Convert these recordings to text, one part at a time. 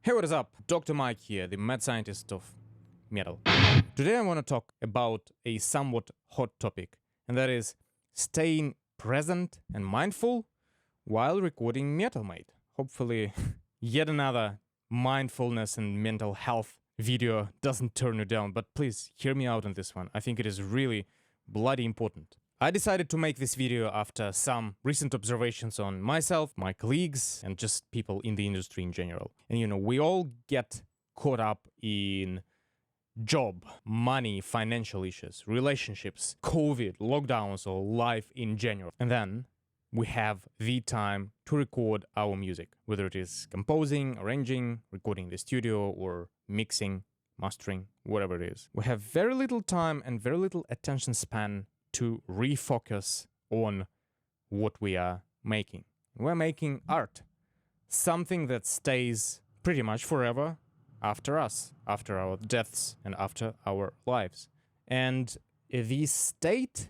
Hey, what is up? Dr. Mike here, the mad scientist of metal. Today I want to talk about a somewhat hot topic, and that is staying present and mindful while recording Metal Mate. Hopefully, yet another mindfulness and mental health video doesn't turn you down, but please hear me out on this one. I think it is really bloody important. I decided to make this video after some recent observations on myself, my colleagues, and just people in the industry in general. And we all get caught up in job, money, financial issues, relationships, COVID, lockdowns, or life in general. And then we have the time to record our music, whether it is composing, arranging, recording in the studio, or mixing, mastering, whatever it is. We have very little time and very little attention span to refocus on what we are making. We're making art, something that stays pretty much forever after us, after our deaths, and after our lives. And the state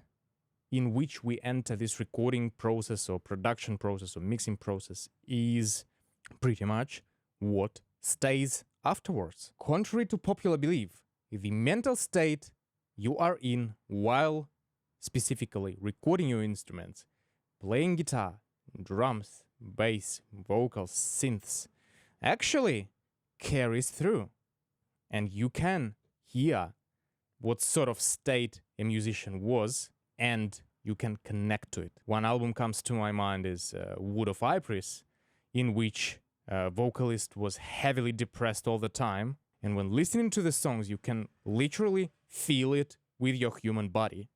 in which we enter this recording process or production process or mixing process is pretty much what stays afterwards. Contrary to popular belief, the mental state you are in while specifically recording your instruments, playing guitar, drums, bass, vocals, synths, actually carries through. And you can hear what sort of state a musician was, and you can connect to it. One album comes to my mind is Wood of Ypres, in which a vocalist was heavily depressed all the time. And when listening to the songs, you can literally feel it with your human body.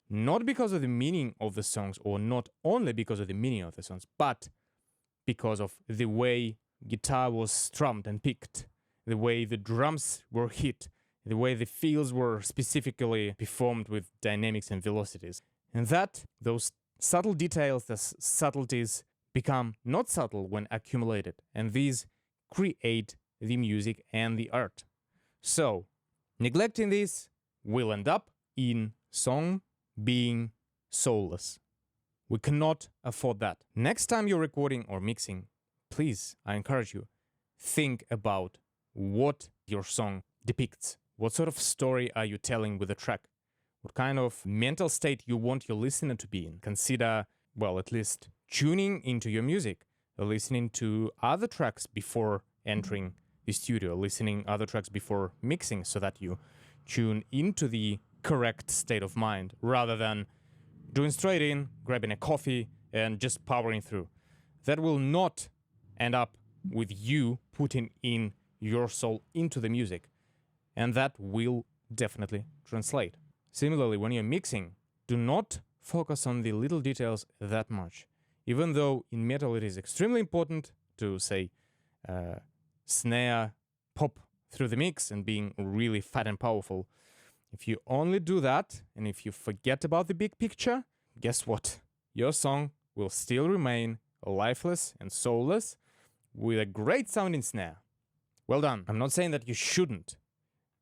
Not because of the meaning of the songs, or not only because of the meaning of the songs, but because of the way guitar was strummed and picked, the way the drums were hit, the way the fills were specifically performed with dynamics and velocities. And those subtle details, those subtleties become not subtle when accumulated, and these create the music and the art. So, neglecting this will end up in song being soulless. We cannot afford that. Next time you're recording or mixing, please, I encourage you, think about what your song depicts. What sort of story are you telling with the track? What kind of mental state you want your listener to be in? Consider, at least tuning into your music, listening to other tracks before entering the studio, listening other tracks before mixing, so that you tune into the correct state of mind, rather than doing straight in, grabbing a coffee, and just powering through. That will not end up with you putting in your soul into the music, and that will definitely translate. Similarly, when you're mixing, do not focus on the little details that much. Even though in metal it is extremely important to, say, snare pop through the mix and being really fat and powerful. If you only do that, and if you forget about the big picture, guess what? Your song will still remain lifeless and soulless with a great sounding snare. Well done. I'm not saying that you shouldn't.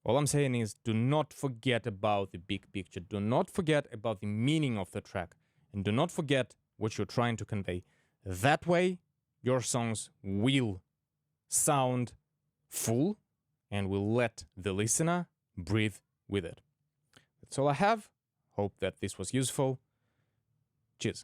All I'm saying is do not forget about the big picture. Do not forget about the meaning of the track. And do not forget what you're trying to convey. That way, your songs will sound full and will let the listener breathe with it. That's all I have. Hope that this was useful. Cheers.